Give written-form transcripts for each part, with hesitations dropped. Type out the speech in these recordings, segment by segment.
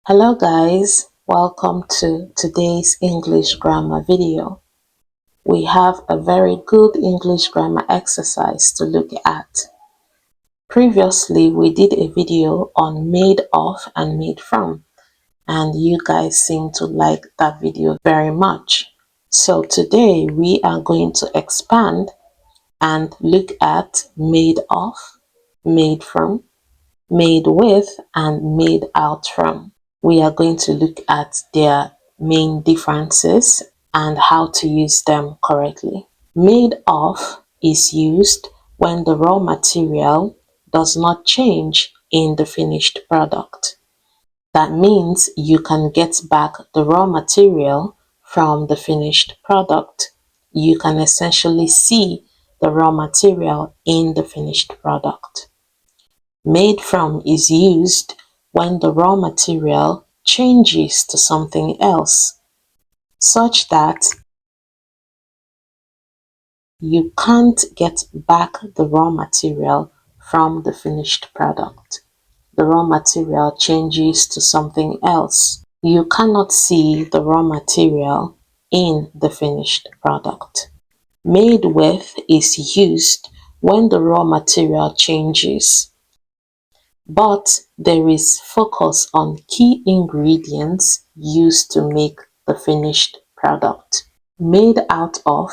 Hello guys, welcome to today's English grammar video. We have a very good English grammar exercise to look at. Previously, we did a video on made of and made from, and you guys seem to like that video very much. So today we are going to expand and look at made of, made from, made with, and made out from. We are going to look at their main differences and how to use them correctly. Made of is used when the raw material does not change in the finished product. That means you can get back the raw material from the finished product. You can essentially see the raw material in the finished product. Made from is used when the raw material changes to something else, such that you can't get back the raw material from the finished product. The raw material changes to something else. You cannot see the raw material in the finished product. Made with is used when the raw material changes, but there is focus on key ingredients used to make the finished product. Made out of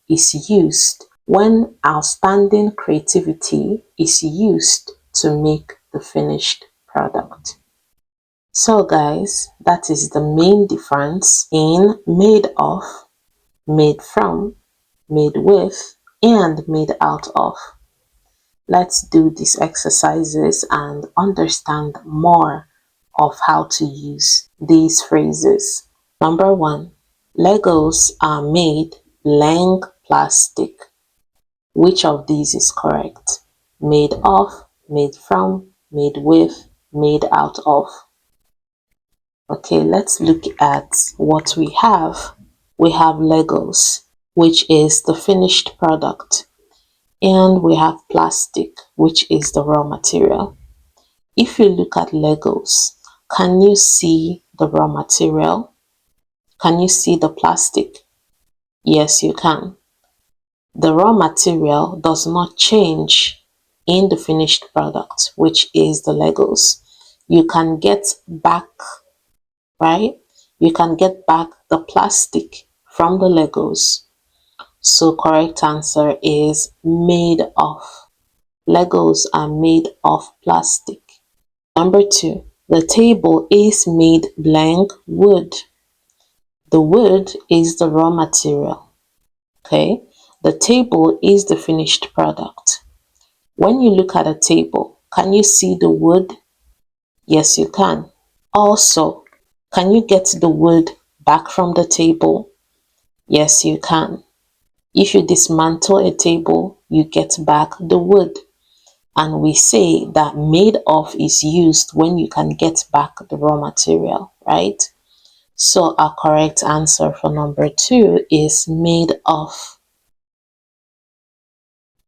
is used when outstanding creativity is used to make the finished product. So guys, that is the main difference in made of, made from, made with, and made out of. Let's do these exercises and understand more of how to use these phrases. Number 1, Legos are made blank plastic. Which of these is correct? Made of, made from, made with, made out of. Okay, let's look at what we have. We have Legos, which is the finished product. And we have plastic, which is the raw material. If you look at Legos, can you see the raw material? Can you see the plastic? Yes, you can. The raw material does not change in the finished product, which is the Legos. You can get back, right? You can get back the plastic from the Legos. So correct answer is made of. Legos are made of plastic. Number 2, the table is made blank wood. The wood is the raw material. Okay, the table is the finished product. When you look at a table, can you see the wood? Yes, you can. Also, can you get the wood back from the table? Yes, you can. If you dismantle a table, you get back the wood. And we say that made of is used when you can get back the raw material, right? So our correct answer for number 2 is made of.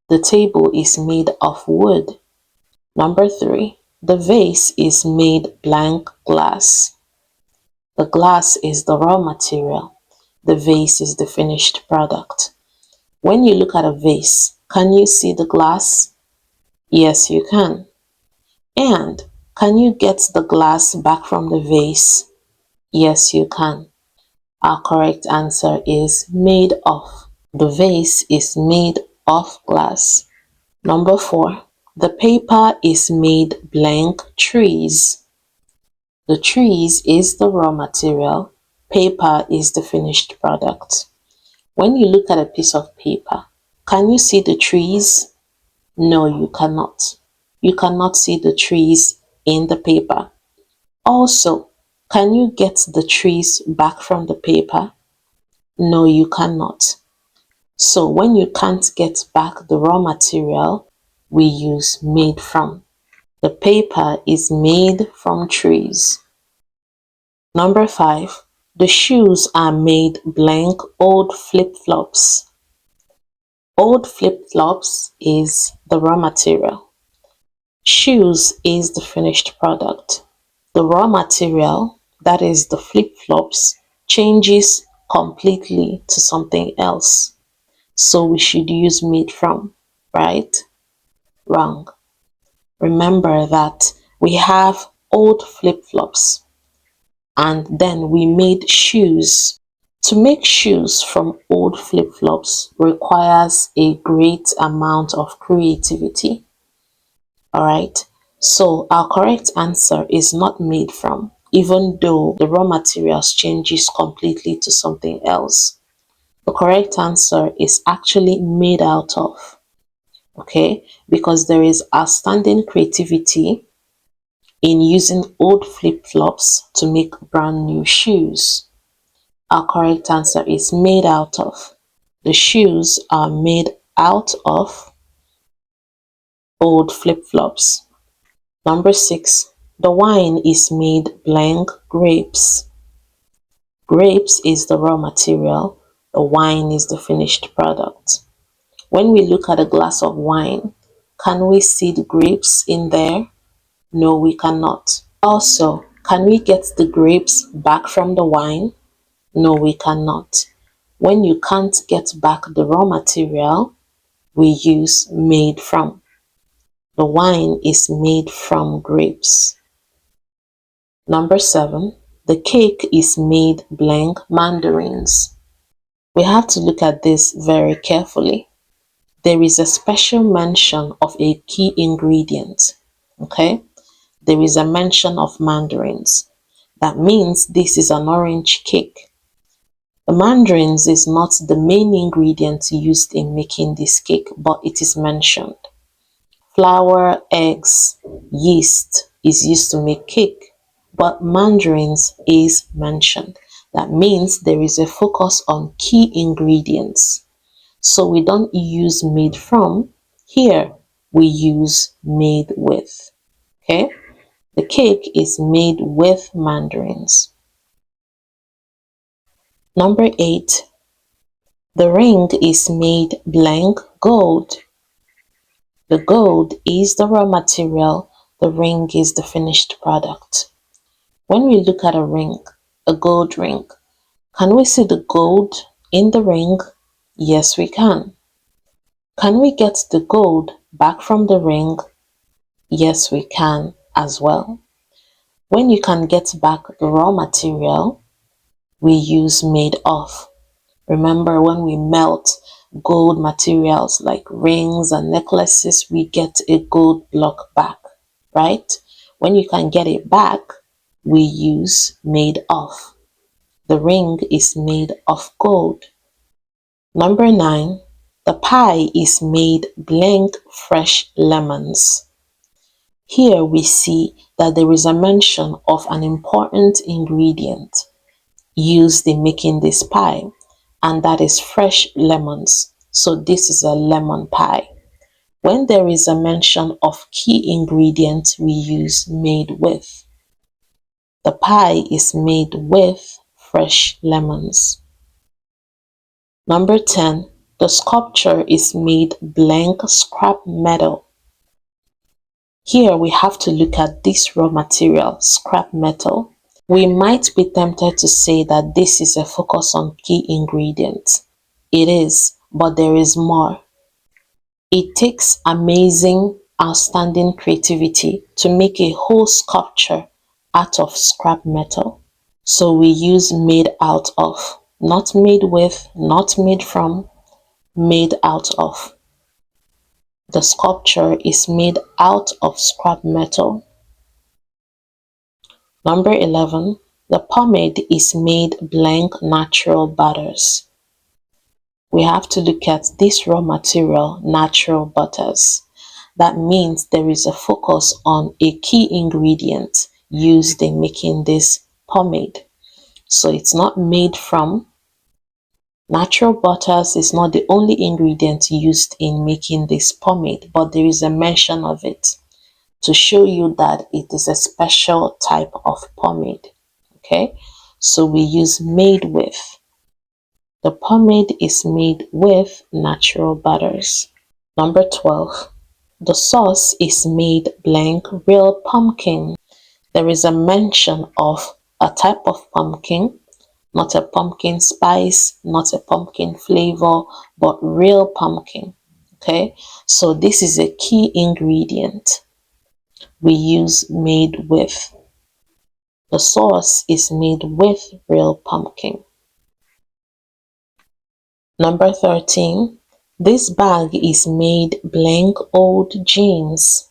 The table is made of wood. Number 3, the vase is made blank glass. The glass is the raw material. The vase is the finished product. When you look at a vase, can you see the glass? Yes, you can. And can you get the glass back from the vase? Yes, you can. Our correct answer is made of. The vase is made of glass. Number 4, the paper is made blank trees. The trees is the raw material. Paper is the finished product. When you look at a piece of paper, can you see the trees? No, you cannot. You cannot see the trees in the paper. Also, can you get the trees back from the paper? No, you cannot. So when you can't get back the raw material, we use made from. The paper is made from trees. Number 5, the shoes are made blank old flip-flops. Old flip-flops is the raw material. Shoes is the finished product. The raw material, that is the flip-flops, changes completely to something else. So we should use made from, right? Wrong. Remember that we have old flip-flops and then we made shoes. To make shoes from old flip-flops requires a great amount of creativity. Alright, so our correct answer is not made from, even though the raw materials changes completely to something else. The correct answer is actually made out of, okay, because there is outstanding creativity in using old flip-flops to make brand new shoes. Our correct answer is made out of. The shoes are made out of old flip-flops. Number 6. The wine is made blank grapes. Grapes is the raw material. The wine is the finished product. When we look at a glass of wine, can we see the grapes in there? No, we cannot. Also, can we get the grapes back from the wine? No, we cannot. When you can't get back the raw material, we use made from. The wine is made from grapes. Number 7, the cake is made blank mandarins. We have to look at this very carefully. There is a special mention of a key ingredient, okay? There is a mention of mandarins. That means this is an orange cake. The mandarins is not the main ingredient used in making this cake, but it is mentioned. Flour, eggs, yeast is used to make cake, but mandarins is mentioned. That means there is a focus on key ingredients. So we don't use made from. Here we use made with. Okay? The cake is made with mandarins. Number 8. The ring is made blank gold. The gold is the raw material, the ring is the finished product. When we look at a ring, a gold ring, can we see the gold in the ring? Yes, we can. Can we get the gold back from the ring? Yes, we can as well. When you can get back the raw material, we use made of. Remember, when we melt gold materials like rings and necklaces, we get a gold block back, right? When you can get it back, we use made of. The ring is made of gold. Number 9, the pie is made blank fresh lemons. Here we see that there is a mention of an important ingredient used in making this pie, and that is fresh lemons. So this is a lemon pie. When there is a mention of key ingredient, we use made with. The pie is made with fresh lemons. Number 10, the sculpture is made blank scrap metal. Here we have to look at this raw material, scrap metal. We might be tempted to say that this is a focus on key ingredients. It is, but there is more. It takes amazing, outstanding creativity to make a whole sculpture out of scrap metal. So we use made out of, not made with, not made from, made out of. The sculpture is made out of scrap metal. Number 11, the pomade is made blank natural butters. We have to look at this raw material, natural butters. That means there is a focus on a key ingredient used in making this pomade. So it's not made from. Natural butters is not the only ingredient used in making this pomade, but there is a mention of it to show you that it is a special type of pomade. Okay, so we use made with. The pomade is made with natural butters. Number 12, the sauce is made blank real pumpkin. there is a mention of a type of pumpkin, not a pumpkin spice, not a pumpkin flavor, but real pumpkin. Okay, so this is a key ingredient. We use made with. The sauce is made with real pumpkin. Number 13, this bag is made blank old jeans.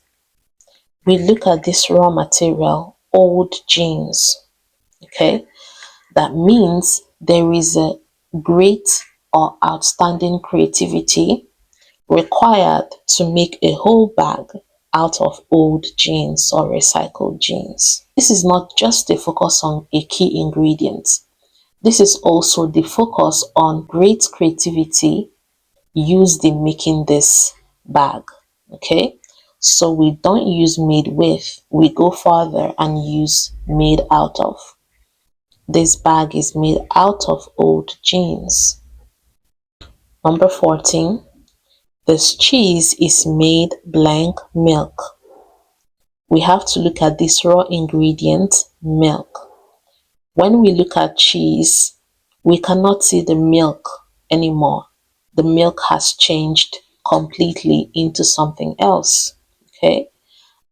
We look at this raw material, old jeans. Okay, that means there is a great or outstanding creativity required to make a whole bag out of old jeans or recycled jeans. This is not just a focus on a key ingredient. This is also the focus on great creativity used in making this bag. Okay, so we don't use made with, we go further and use made out of. This bag is made out of old jeans. Number 14, this cheese is made blank milk. We have to look at this raw ingredient, milk. When we look at cheese, we cannot see the milk anymore. The milk has changed completely into something else. Okay,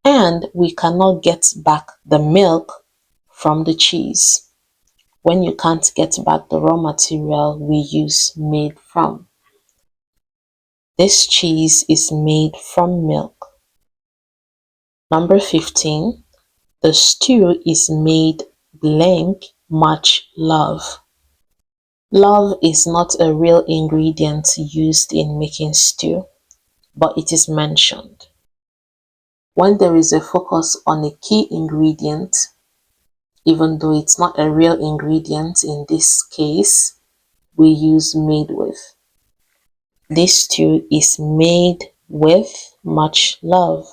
and we cannot get back the milk from the cheese. When you can't get back the raw material, we use made from. This cheese is made from milk. Number 15, the stew is made blank much love. Love is not a real ingredient used in making stew, but it is mentioned. When there is a focus on a key ingredient, even though it's not a real ingredient in this case, we use made with. This stew is made with much love.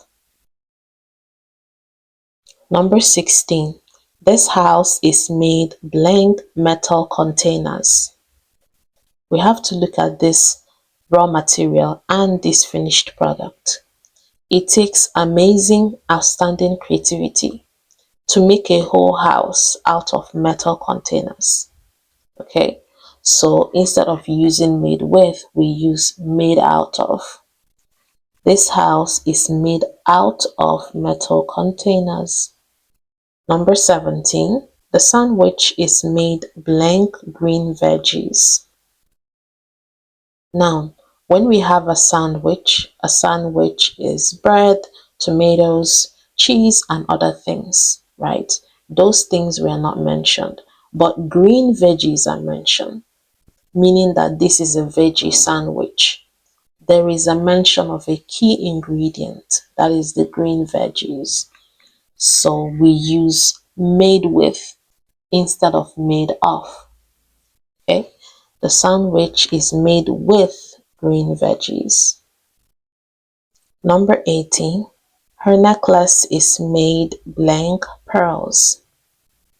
Number 16, this house is made blank metal containers. We have to look at this raw material and this finished product. It takes amazing, outstanding creativity to make a whole house out of metal containers. Okay, so instead of using made with, we use made out of. This house is made out of metal containers. Number 17, the sandwich is made blank green veggies. Now, when we have a sandwich is bread, tomatoes, cheese, and other things, right? Those things were not mentioned, but green veggies are mentioned, meaning that this is a veggie sandwich. There is a mention of a key ingredient, that is the green veggies. So we use made with instead of made of. Okay, the sandwich is made with green veggies. Number 18, her necklace is made blank pearls.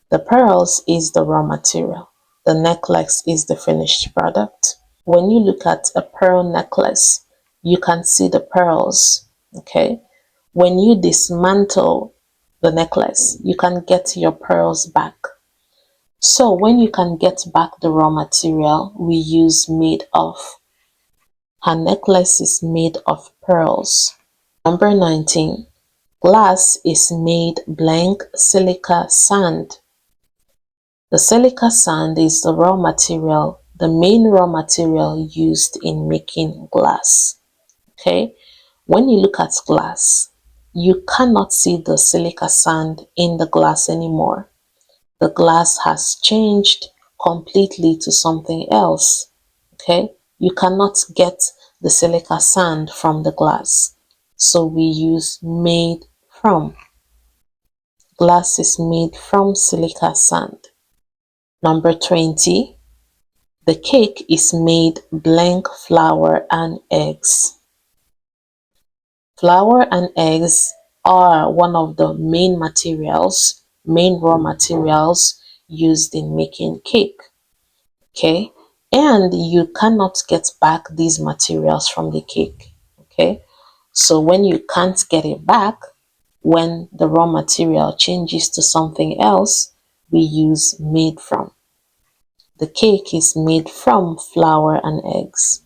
The pearls is the raw material. The necklace is the finished product. When you look at a pearl necklace, you can see the pearls. Okay, when you dismantle the necklace, you can get your pearls back. So when you can get back the raw material, we use made of. Her necklace is made of pearls. Number 19, glass is made blank silica sand. The silica sand is the raw material, the main raw material used in making glass. Okay, when you look at glass, you cannot see the silica sand in the glass anymore. The glass has changed completely to something else. Okay, you cannot get the silica sand from the glass, so we use made from. Glass is made from silica sand. Number 20, the cake is made blank flour and eggs. Flour and eggs are one of the main raw materials used in making cake. Okay, and you cannot get back these materials from the cake. Okay, so when you can't get it back, When the raw material changes to something else, we use made from. The cake is made from flour and eggs.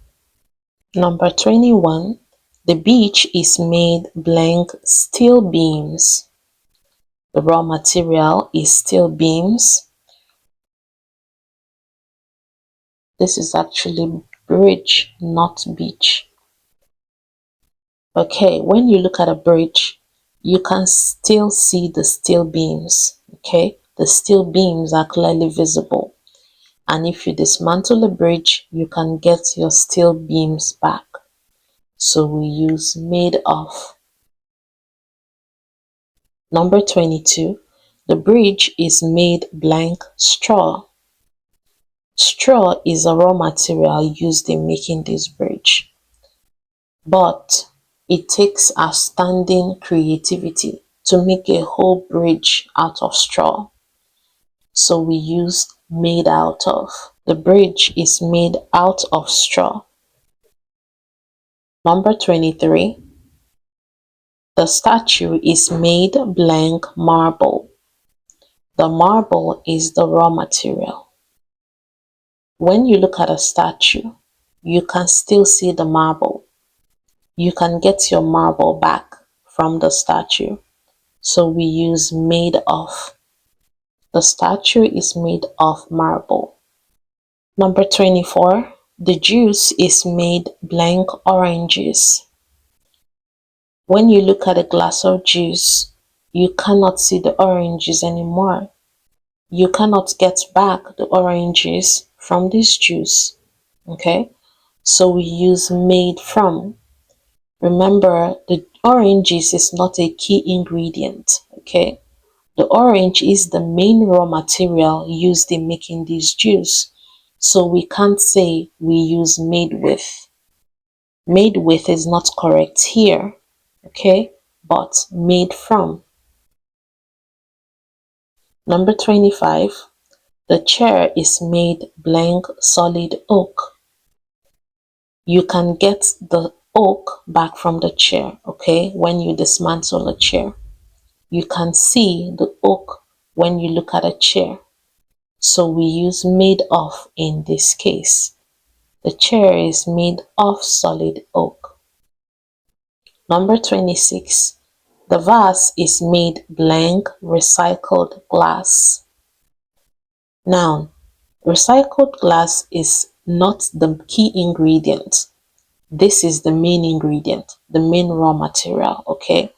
Number 21. The beach is made blank steel beams. The raw material is steel beams. This is actually bridge, not beach. Okay, when you look at a bridge, you can still see the steel beams. Okay, the steel beams are clearly visible. And if you dismantle a bridge, you can get your steel beams back. So we use made of. Number 22. The bridge is made blank straw. Straw is a raw material used in making this bridge, but it takes outstanding creativity to make a whole bridge out of straw. So we use made out of. The bridge is made out of straw. Number 23. The statue is made blank marble. The marble is the raw material. When you look at a statue, you can still see the marble. You can get your marble back from the statue. So we use made of. The statue is made of marble. Number 24. The juice is made blank oranges. When you look at a glass of juice, you cannot see the oranges anymore. You cannot get back the oranges from this juice. Okay? So we use made from. Remember, the oranges is not a key ingredient. Okay? The orange is the main raw material used in making this juice. So we can't say we use made with. Made with is not correct here. Okay? But made from. Number 25. The chair is made blank solid oak. You can get the oak back from the chair, okay, when you dismantle a chair. You can see the oak when you look at a chair. So we use made of in this case. The chair is made of solid oak. Number 26. The vase is made blank recycled glass. Now, recycled glass is not the key ingredient. This is the main ingredient, the main raw material, okay?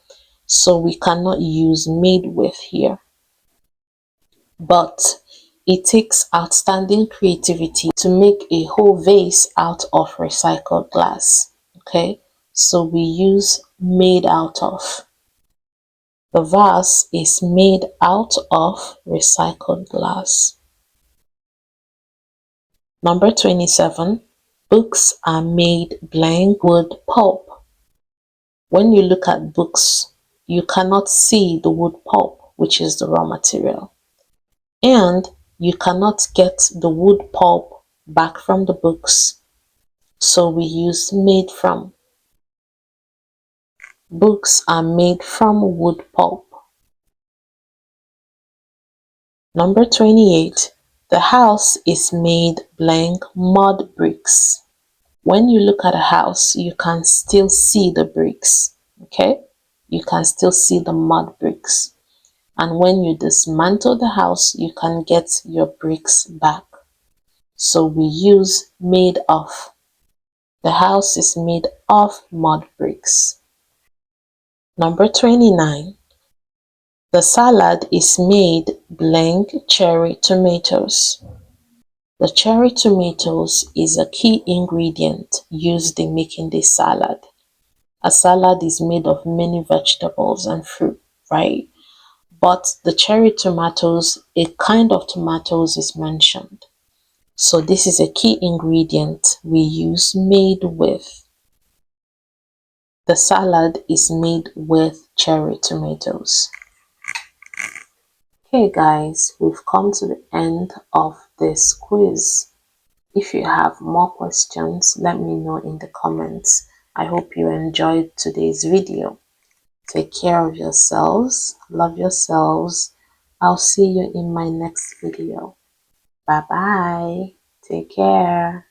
So we cannot use made with here. But it takes outstanding creativity to make a whole vase out of recycled glass, okay? So we use made out of. The vase is made out of recycled glass. Number 27. Books are made blank wood pulp. When you look at books, you cannot see the wood pulp, which is the raw material. And you cannot get the wood pulp back from the books. So we use made from. Books are made from wood pulp. Number 28. The house is made blank mud bricks. When you look at a house, you can still see the bricks, okay? You can still see the mud bricks. And when you dismantle the house, you can get your bricks back. So we use made of. The house is made of mud bricks. Number 29. The salad is made blank cherry tomatoes. The cherry tomatoes is a key ingredient used in making this salad. A salad is made of many vegetables and fruit, right? But the cherry tomatoes, a kind of tomatoes is mentioned. So this is a key ingredient we use made with. The salad is made with cherry tomatoes. Okay guys, we've come to the end of this quiz. If you have more questions, let me know in the comments. I hope you enjoyed today's video. Take care of yourselves. Love yourselves. I'll see you in my next video. Bye bye. Take care.